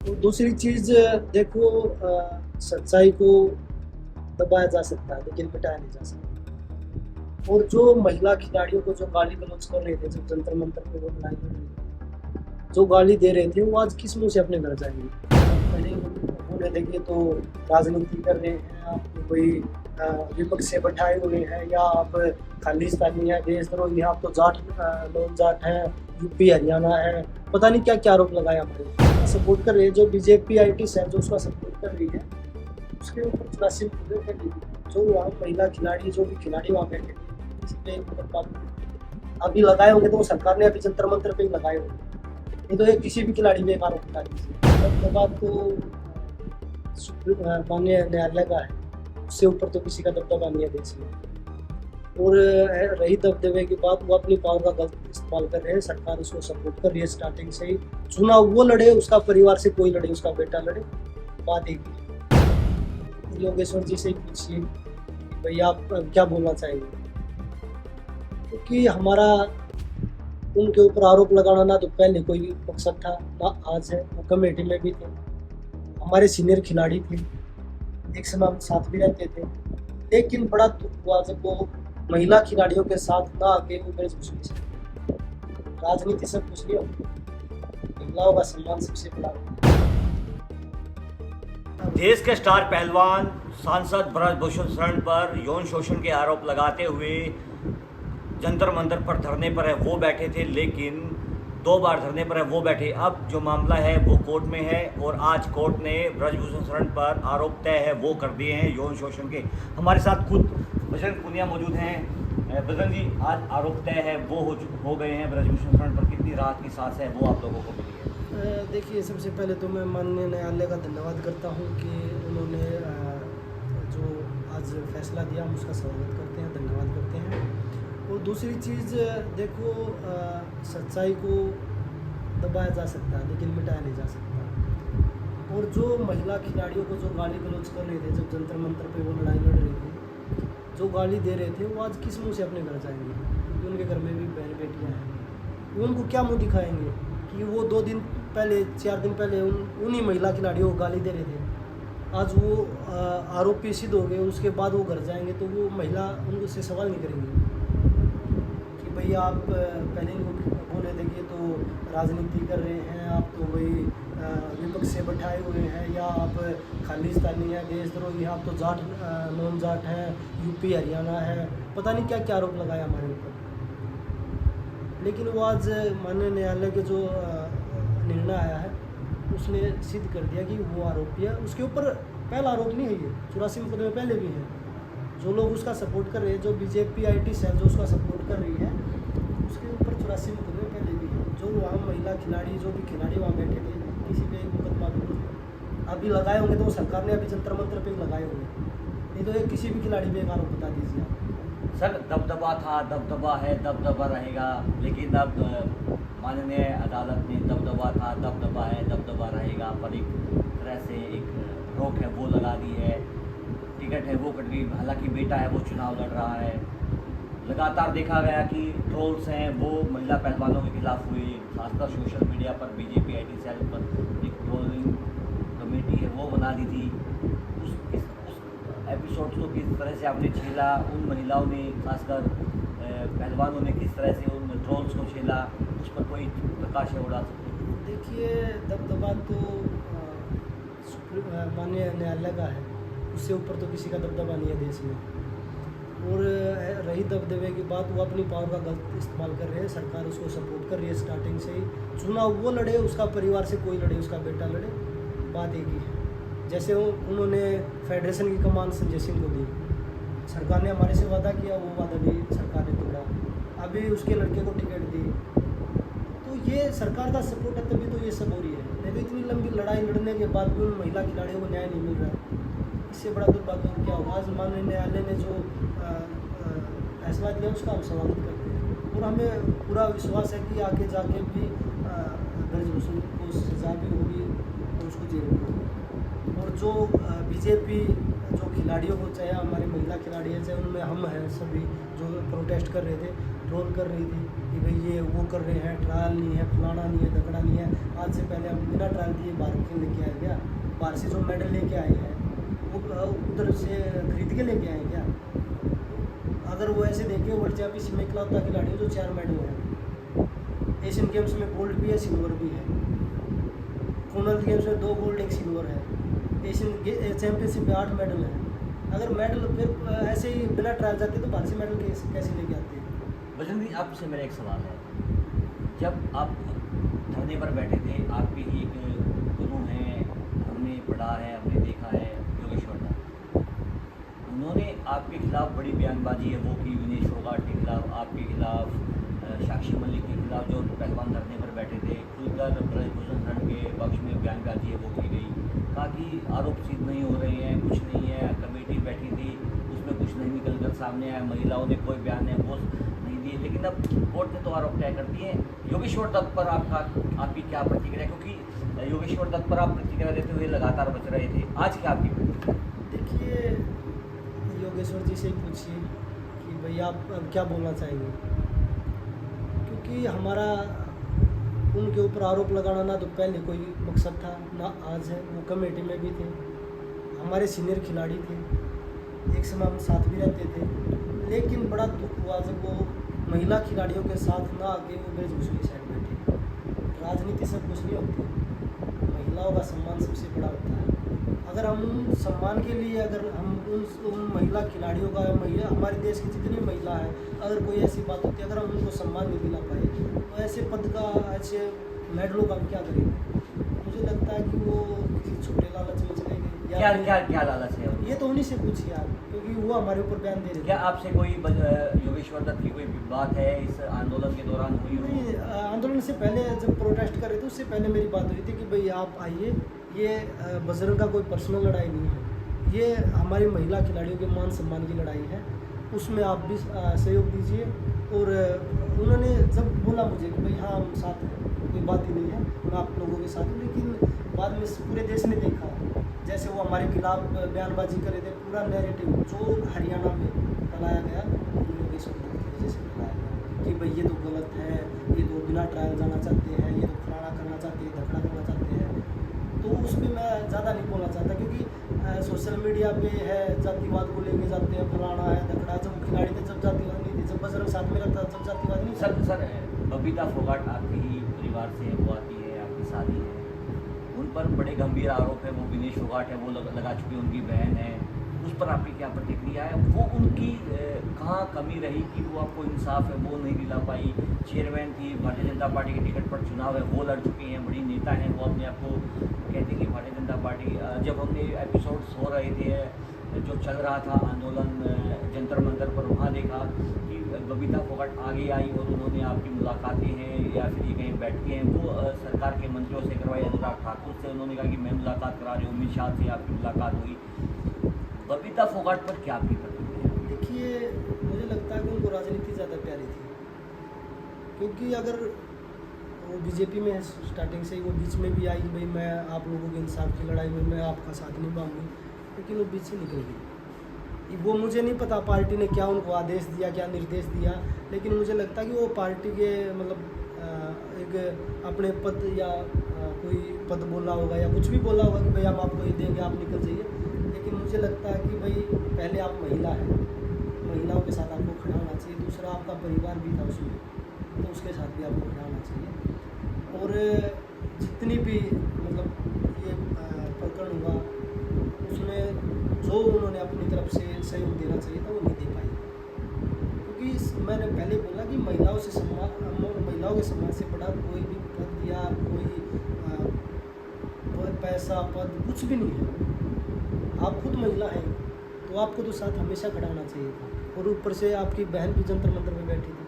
तो दूसरी चीज़ देखो, सच्चाई को दबाया जा सकता है लेकिन मिटाया नहीं जा सकता। और जो महिला खिलाड़ियों को जो गाली गलौज कर रहे थे जब जंतर मंतर पे वो लड़ाई लड़ रही थी, जो गाली दे रहे थे वो आज किस मुंह से अपने घर जाएंगे? पहले उन्हें देखिए तो राजनीति कर रहे हैं, आप तो कोई विपक्ष से बैठाए हुए हैं, या आप खालिस्तानी है, देशद्रोही है, आप तो जाट लोग जाट हैं, यूपी हरियाणा है, पता नहीं क्या क्या आरोप लगाया हमारे ऊपर। सपोर्ट कर रही है जो बीजेपी आईटी है जो उसका सपोर्ट कर रही है, उसके ऊपर 84 मुकदमे कर दी। जो वहाँ महिला खिलाड़ी, जो भी खिलाड़ी वहाँ बैठे थे, इस पे अभी लगाए होंगे तो वो सरकार ने अभी जंतर मंतर पे ही लगाए होंगे। ये तो एक किसी भी खिलाड़ी में एक आरोप लगा दीजिए, बात तो माननीय न्यायालय का है, उससे ऊपर तो किसी का दबदबा नहीं है देश में। और रही दबदबे की बात, वो अपनी पावर का गलत इस्तेमाल कर रहे हैं, सरकार उसको सपोर्ट कर रही है स्टार्टिंग से ही। चुनाव वो लड़े, उसका परिवार से कोई लड़े, उसका बेटा लड़े, बात एक ही। योगेश्वर जी से ही पूछिए भैया आप क्या बोलना चाहेंगे, क्योंकि हमारा उनके ऊपर आरोप लगाना ना तो पहले कोई मकसद था ना आज है। वो कमेटी में भी थे, हमारे सीनियर खिलाड़ी थे, एक समय हम साथ भी रहते थे, लेकिन बड़ा दुख हुआ जब वो महिला खिलाड़ियों के साथ ना आके वो मैच घुस गई। राजनीति सब कुछ नहीं होती, महिलाओं का सम्मान सबसे बड़ा। देश के स्टार पहलवान सांसद ब्रजभूषण शरण पर यौन शोषण के आरोप लगाते हुए जंतर मंतर पर धरने पर है वो बैठे थे, लेकिन 2 बार धरने पर है वो बैठे। अब जो मामला है वो कोर्ट में है और आज कोर्ट ने ब्रजभूषण शरण पर आरोप तय है वो कर दिए हैं यौन शोषण के। हमारे साथ खुद बजरंग पुनिया मौजूद हैं। बजरंग जी, आज आरोप तय है वो हो गए हैं ब्रजभूषण शरण पर, कितनी राहत की सांस है वो आप लोगों को मिली है? देखिए, सबसे पहले तो मैं माननीय न्यायालय का धन्यवाद करता हूँ कि उन्होंने जो आज फैसला दिया, हम उसका स्वागत करते हैं, धन्यवाद करते हैं। और दूसरी चीज़ देखो, सच्चाई को दबाया जा सकता है लेकिन मिटाया नहीं जा सकता। और जो महिला खिलाड़ियों को जो गाली गलौज कर रहे थे जब जंतर मंतर पे वो लड़ाई लड़ रही थी, जो गाली दे रहे थे, वो आज किस मुंह से अपने घर जाएंगे? क्योंकि उनके घर में भी बहन बेटियाँ हैं, वो उनको क्या मुँह दिखाएंगे कि वो 2 दिन पहले 4 दिन पहले उन्हीं महिला खिलाड़ियों को गाली दे रहे थे। आज वो आरोपी सिद्ध हो गए, उसके बाद वो घर जाएंगे तो वो महिला उनसे सवाल नहीं करेंगी कि भैया आप पहले इनको बोले थे कि तो राजनीति कर रहे हैं, आप तो वही विपक्ष से बैठाए हुए हैं, या आप खालिस्तानी है, देशद्रोही है, आप तो जाट नॉन जाट हैं, यूपी हरियाणा है, पता नहीं क्या क्या आरोप लगाया हमारे ऊपर। लेकिन वो आज माननीय न्यायालय के जो निर्णय आया है उसने सिद्ध कर दिया कि वो आरोपी है। उसके ऊपर पहला आरोप नहीं है, ये 84 मुकदमे पहले भी हैं। जो लोग उसका सपोर्ट कर रहे हैं, जो बीजेपी आईटी सेल जो उसका सपोर्ट कर रही है, उसके ऊपर 84 मुकदमे पहले भी हैं। जो वहाँ महिला खिलाड़ी, जो भी खिलाड़ी वहाँ बैठे थे, किसी पे एक मुकदमा भी अभी लगाए होंगे तो वो सरकार ने अभी जंतर मंतर पे लगाए होंगे। नहीं तो एक किसी भी खिलाड़ी पे एक आरोप बता दीजिए आप। सर, दबदबा था, दबदबा है, दबदबा रहेगा, लेकिन अब माननीय अदालत ने दबदबा था, दबदबा है, दबदबा रहेगा पर एक तरह से एक रोक है वो लगा दी है, टिकट है वो कट गई। हालांकि बेटा है वो चुनाव लड़ रहा है। लगातार देखा गया कि ट्रोल्स हैं वो महिला पहलवानों के खिलाफ हुए, खासकर सोशल मीडिया पर बीजेपी आईटी सेल पर एक ट्रोलिंग कमेटी है वो बना दी थी। उस एपिसोड को किस तरह से आपने झेला, उन महिलाओं ने, खासकर पहलवानों ने किस तरह से उन ट्रोल्स को झेला, उस पर कोई प्रकाश है उड़ा सकते हैं? देखिए, दबदबा तो माननीय न्यायालय का है, उससे ऊपर तो किसी का दबदबा नहीं है देश में। और रही दबदबे की बात, वो अपनी पावर का गलत इस्तेमाल कर रहे हैं, सरकार उसको सपोर्ट कर रही है स्टार्टिंग से ही। चुनाव वो लड़े, उसका परिवार से कोई लड़े, उसका बेटा लड़े, बात एक ही है। जैसे उन्होंने फेडरेशन की कमान संजय सिंह को दी, सरकार ने हमारे से वादा किया, वो वादा भी सरकार ने तोड़ा। अभी उसके लड़के को टिकट दी, तो ये सरकार का सपोर्ट है तभी तो ये सब हो रही है। नहीं तो इतनी लंबी लड़ाई लड़ने के बाद भी उन महिला खिलाड़ियों को न्याय नहीं मिल रहा है, इससे बड़ा दुर्भाग्य क्या होगा। आज माननीय न्यायालय ने जो फैसला दिया उसका हम स्वागत करते हैं, और हमें पूरा विश्वास है कि आगे जाके भी ब्रजभूषण को सजा भी होगी और उसको जेल भी होगी। और जो बीजेपी जो खिलाड़ियों को, चाहे हमारी महिला खिलाड़ी है, चाहे उनमें हम हैं सभी, जो प्रोटेस्ट कर रहे थे, ट्रोल कर रही थी, कि भाई ये वो कर रहे हैं, ट्रायल नहीं है, फलाना नहीं है, दकड़ा नहीं है। आज से पहले हम बिना ट्रायल दिए बाहर खेल लेके आए क्या? बाहर से जो मेडल लेके आए हैं वो उधर से खरीद के लेके आए क्या? अगर वो ऐसे देखें, वर्ल्ड चैंपियनशिप में इकलौता खिलाड़ी जो 4 मेडल हैं, एशियन गेम्स में गोल्ड भी है, सिल्वर भी है, कॉमनवेल्थ गेम्स में 2 गोल्ड 1 सिल्वर है, एशियन चैंपियनशिप में 8 मेडल है। अगर मेडल फिर ऐसे ही बिना ट्रायल जाते तो बाहर से मेडल कैसे लेके आते हैं? बजरंग जी, आपसे मेरा एक सवाल है। जब आप धरने पर बैठे थे, आपके एक गुरु हैं, हमने पढ़ा है, हमने देखा है, योगेश्वर दत्त, उन्होंने आपके खिलाफ बड़ी बयानबाजी है वो की, विनेश फोगाट के खिलाफ, आपके खिलाफ, साक्षी मलिक के खिलाफ, जो पहलवान धरने पर बैठे थे, खुलकर ब्रजभूषण शरण के पक्ष में बयानबाजी है वो की गई, कहा कि आरोप सिद्ध नहीं हो रहे हैं, कुछ नहीं है, कमेटी बैठी थी उसमें कुछ नहीं निकल कर सामने आया, महिलाओं ने कोई बयान है वो नहीं दिए, लेकिन अब कोर्ट ने तो आरोप तय कर दिए। योगेश्वर दत्त पर आपकी क्या प्रतिक्रिया? क्योंकि योगेश्वर दत्त पर आप प्रतिक्रिया देते हुए लगातार बच रहे थे, आज क्या आपकी प्रतिक्रिया? देखिए, योगेश्वर जी से ही पूछिए कि भाई आप अब क्या बोलना चाहेंगे, क्योंकि हमारा उनके ऊपर आरोप लगाना ना तो पहले कोई मकसद था ना आज है। वो कमेटी में भी थे, हमारे सीनियर खिलाड़ी थे, एक समय हम साथ भी रहते थे, लेकिन बड़ा दुख हुआ जब वो महिला खिलाड़ियों के साथ ना आके वो ब्रजभूषण की साइड बैठे। राजनीति सब कुछ नहीं होती, महिलाओं का सम्मान सबसे बड़ा होता है। अगर हम उन सम्मान के लिए, अगर हम उन महिला खिलाड़ियों का, हमारे देश की जितनी महिला है, अगर कोई ऐसी बात होती है, अगर हम उनको सम्मान नहीं दिला पाए तो ऐसे पद का, ऐसे मेडलों का हम क्या करेंगे? मुझे लगता है कि वो किसी छोटे लालच में चले गए। क्या क्या क्या लालच है? ये तो उन्हीं से पूछिए आप, क्योंकि वो हमारे ऊपर बयान दे रहे थे। क्या आपसे कोई योगेश्वर दत्त की कोई बात है इस आंदोलन के दौरान हुई हो? नहीं, आंदोलन से पहले जब प्रोटेस्ट कर रहे थे उससे पहले मेरी बात हुई थी कि भाई आप आइए, ये बजरंग का कोई पर्सनल लड़ाई नहीं है, ये हमारी महिला खिलाड़ियों के मान सम्मान की लड़ाई है, उसमें आप भी सहयोग दीजिए। और उन्होंने जब बोला मुझे कि भाई हाँ हम साथ हैं, कोई बात ही नहीं है, मैं आप लोगों के साथ हूँ, लेकिन बाद में पूरे देश ने देखा जैसे वो हमारे खिलाफ बयानबाजी कर रहे थे, पूरा नैरेटिव जो हरियाणा में फैलाया गया योगेश्वर दत्त की वजह से फैलाया गया कि भाई ये तो गलत है, ये तो बिना ट्रायल जाना चाहते हैं, ये तो फलाना करना चाहते हैं, धकड़ा करना चाहते हैं। तो उस पर मैं ज़्यादा नहीं बोलना चाहता, क्योंकि सोशल मीडिया पे है, जातिवाद को लेके जाते हैं, फलाना है, धकड़ा। जब खिलाड़ी थे जब जातिवाद नहीं थे, जब बजरंग साथ में रहता जब जातिवाद नहीं। सर बबीता फोगाट आपके ही परिवार से वो आती है, आपकी शादी है, उन पर बड़े गंभीर आरोप है, वो विनेश फोगाट है वो लगा चुकी है, उनकी बहन है, उस पर आपकी क्या प्रतिक्रिया है? वो उनकी कहाँ कमी रही कि वो आपको इंसाफ है वो नहीं दिला पाई? चेयरमैन थी, भारतीय जनता पार्टी के टिकट पर चुनाव है वो लड़ चुकी हैं, बड़ी नेता हैं, वो अपने आप को कहते हैं कि भारतीय जनता पार्टी। जब हमने एपिसोड्स हो रहे थे, जो चल रहा था आंदोलन जंतर मंतर पर, वहाँ देखा कि बबीता फोगाट आगे आई और उन्होंने आपकी मुलाकातें हैं या फिर ये कहीं बैठती हैं, वो सरकार के मंत्रियों से करवाई, अनुराग ठाकुर से उन्होंने कहा कि मैं मुलाकात करा रही हूँ, अमित शाह से आपकी मुलाकात हुई। बबीता फोगाट पर क्या आपकी प्रतिक्रिया? देखिए, मुझे लगता है कि उनको राजनीति ज़्यादा प्यारी थी, क्योंकि अगर वो बीजेपी में स्टार्टिंग से ही, वो बीच में भी आई कि भाई मैं आप लोगों के इंसाफ की लड़ाई में मैं आपका साथ निभाऊंगी, लेकिन वो बीच से निकल गई। वो मुझे नहीं पता पार्टी ने क्या उनको आदेश दिया, क्या निर्देश दिया, लेकिन मुझे लगता है कि वो पार्टी के मतलब एक अपने पद या कोई पद बोला होगा या कुछ भी बोला होगा कि भाई हम आपको ये देंगे, आप निकल जाइए। लेकिन मुझे लगता है कि भाई पहले आप महिला हैं, महिलाओं के साथ आपको खड़ा होना चाहिए। दूसरा, आपका परिवार भी था उसमें, तो उसके साथ भी आपको खड़ा होना चाहिए। और जितनी भी मतलब ये प्रकरण हुआ उसमें जो उन्होंने अपनी तरफ से सहयोग देना चाहिए था वो नहीं दे पाई, क्योंकि मैंने पहले बोला कि महिलाओं के सम्मान से बड़ा कोई भी पद या कोई पैसा पद कुछ भी नहीं है। आप खुद महिला हैं तो आपको तो साथ हमेशा खड़ा होना चाहिए था। और ऊपर से आपकी बहन भी जंतर मंतर में बैठी थी।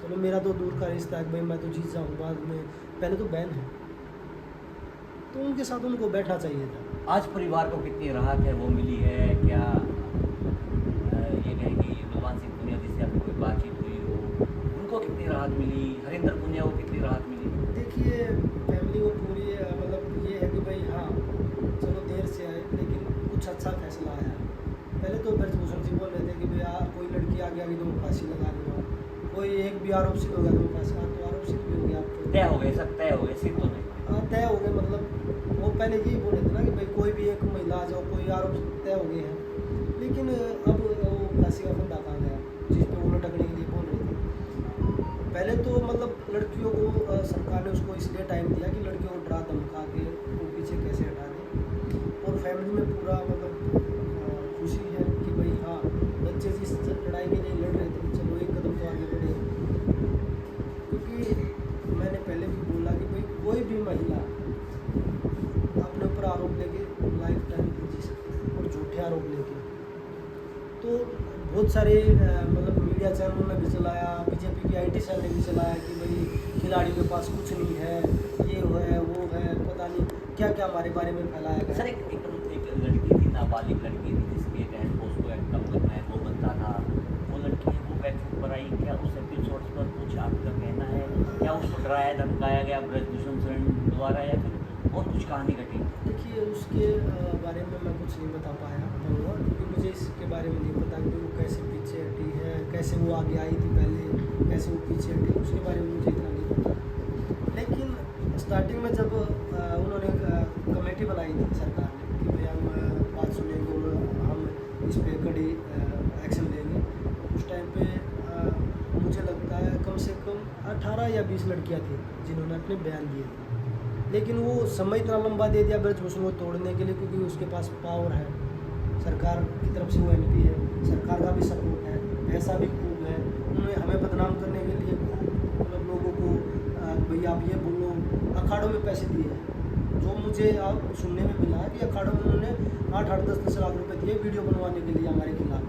चलो मेरा तो दूर का रिश्ता है, भाई मैं तो जीत जाऊँ, बाद में पहले तो बहन है, तो उनके साथ उनको बैठना चाहिए था। आज परिवार को कितनी राहत है वो मिली है? क्या ये कहें कि भगवान सिंह पुनिया जिससे आपकी कोई बातचीत हुई हो, उनको कितनी राहत मिली? हरिंदर पुनिया को कितनी राहत मिली? देखिए, फैमिली को पूरी मतलब ये है कि भाई हाँ चलो देर से आए लेकिन कुछ अच्छा फैसला आया। पहले तो ब्रजभूषण जी बोल रहे थे कि भैया कोई लड़की आगे आगे तो फांसी लगा लूँगा, कोई एक भी आरोपित हो गया मेरे पास, हाँ तो आरोपित भी हो गया आपको तय हो गए, सब तय हो गए, सिद्ध तो नहीं। हाँ तय हो गए, मतलब वो पहले यही बोले थे ना कि भाई कोई भी एक महिला आ जाओ, कोई आरोप तय हो गए हैं। लेकिन अब वो फांसी का फंदा कहाँ गया जिस पे वो लटकने के लिए बोल रहे थे। पहले तो मतलब लड़कियों को सरकार ने उसको इसलिए टाइम दिया कि लड़कियों को डरा धमका के वो पीछे कैसे हटा दे, और फैमिली में पूरा मतलब खुशी है कि भाई हाँ बच्चे जिस लड़ाई के लिए लड़ रहे थे चलो एक कदम तो आगे बढ़े। क्योंकि मैंने पहले भी बोला कि भाई कोई भी महिला अपने ऊपर आरोप लेके लाइफ टाइम नहीं जी सकती, और झूठे आरोप लेके। तो बहुत सारे मतलब मीडिया चैनलों ने भी चलाया, बीजेपी की IT सेल ने भी चलाया कि भाई खिलाड़ियों के पास कुछ नहीं है, ये है वो है, पता नहीं क्या क्या हमारे बारे में फैलाया गया। सर एक लड़की थी, नाबालिग लड़की थी जिसके तहत पोस्को एक्ट का मतलब है वो बनता था, वो लड़की है वो बैकफुट पर आई, क्या उस एपिसोड्स पर कुछ आपका कहना है, क्या उसको डराया धमकाया गया ब्रजभूषण शरण द्वारा या फिर और कुछ कहानी घटी? देखिए उसके बारे में मैं कुछ नहीं बता पाया बताऊँगा, क्योंकि मुझे इसके बारे में नहीं पता कि वो कैसे पीछे हटी है, कैसे वो आगे आई थी पहले, कैसे वो पीछे हटी, उसके बारे में मुझे इतना नहीं पता। लेकिन स्टार्टिंग में जब उन्होंने कमेटी बनाई थी सरकार ने कि भाई हम बात सुनेंगे और हम इस पर कड़ी एक्शन लेंगे, उस टाइम पे मुझे लगता है कम से कम 18 या 20 लड़कियां थी जिन्होंने अपने बयान दिए थे। लेकिन वो समय इतना लंबा दे दिया ब्रजभूषण को तोड़ने के लिए, क्योंकि उसके पास पावर है, सरकार की तरफ से वो MP है, सरकार का भी सपोर्ट है, पैसा भी खूब है। उन्होंने हमें बदनाम करने के लिए खूब मतलब लोगों को भैया आप ये बोलो, अखाड़ों में पैसे दिए हैं। जो मुझे आप सुनने में मिला है कि अखाड़ों में उन्होंने 8-10 लाख रुपए दिए वीडियो बनवाने के लिए हमारे खिलाफ।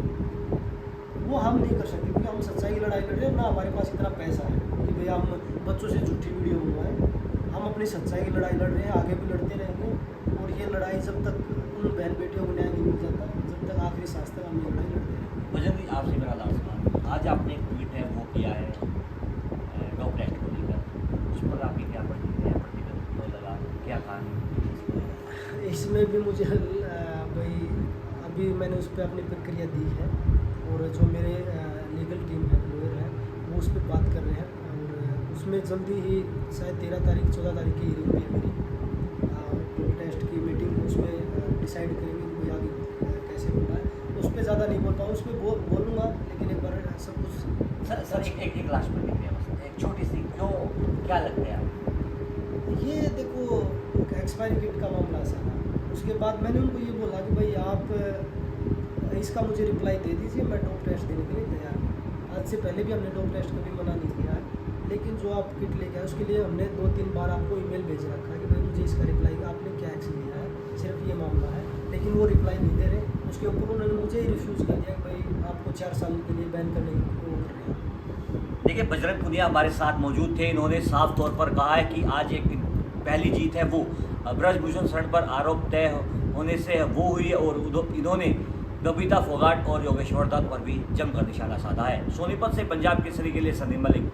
वो हम नहीं कर सकते क्योंकि हम सच्चाई की लड़ाई लड़ रहे हैं, ना हमारे पास इतना पैसा है कि भैया हम बच्चों से झूठी वीडियो बनवाएं। हम अपनी सच्चाई की लड़ाई लड़ रहे हैं, आगे भी लड़ते रहेंगे, और ये लड़ाई जब तक उन बहन बेटियों को न्याय नहीं मिल जाता, जब तक आखिरी सांस तक हम ये लड़ाई लड़ते हैं। भजन जी आपसे मेरा लास्ट सवाल, आज आपने एक ट्वीट है वो किया है डॉग टेस्ट को लेकर, उस पर आपकी क्या प्रतिक्रिया लगा, क्या कहानी? इसमें भी मुझे भाई अभी मैंने उस पर अपनी प्रक्रिया दी है, और जो मेरे लीगल टीम है, लॉयर है, वो उस पर बात कर रहे हैं, और उसमें जल्दी ही शायद 13 तारीख 14 तारीख की हियरिंग है मेरी डॉग टेस्ट की मीटिंग, उसमें डिसाइड करेंगे कि भाई आगे कैसे होना है। उस पर ज़्यादा नहीं बोल पाऊँ, उस पर बोलूँगा, लेकिन एक बार सब कुछ सर एक लास्ट प्रतिक्रिया बस, एक छोटी सी, क्यों क्या लगता है आपको? ये देखो एक्सपायरी किट का मामला ऐसा था, उसके बाद मैंने उनको ये बोला कि भाई आप इसका मुझे रिप्लाई दे दीजिए, मैं डॉग टेस्ट देने के लिए तैयार हूँ। आज से पहले भी हमने डॉग टेस्ट कभी मना नहीं किया है, लेकिन जो आप किट लेके आए उसके लिए हमने 2-3 बार आपको ईमेल भेज रखा है कि भाई मुझे इसका रिप्लाई, आपने क्या एक्शन लिया है, सिर्फ ये मामला है, लेकिन वो रिप्लाई नहीं दे रहे। उसके ऊपर उन्होंने मुझे ही रिफ्यूज़ कर दिया कि भाई आपको 4 साल के लिए बैन करने की वो कर रहे हैं। देखिए बजरंग पुनिया हमारे साथ मौजूद थे, इन्होंने साफ तौर पर कहा है कि आज एक पहली जीत है वो ब्रजभूषण शरण पर आरोप तय होने से वो हुई है, और इन्होंने बबीता फोगाट और योगेश्वर दत्त पर भी जमकर निशाना साधा है। सोनीपत से पंजाब केसरी के लिए सनी मलिक।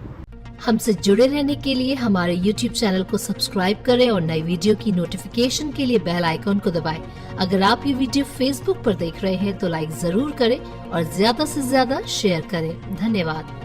हमसे जुड़े रहने के लिए हमारे YouTube चैनल को सब्सक्राइब करें और नई वीडियो की नोटिफिकेशन के लिए बेल आइकॉन को दबाएं। अगर आप ये वीडियो Facebook पर देख रहे हैं तो लाइक जरूर करें और ज्यादा से ज्यादा शेयर करें। धन्यवाद।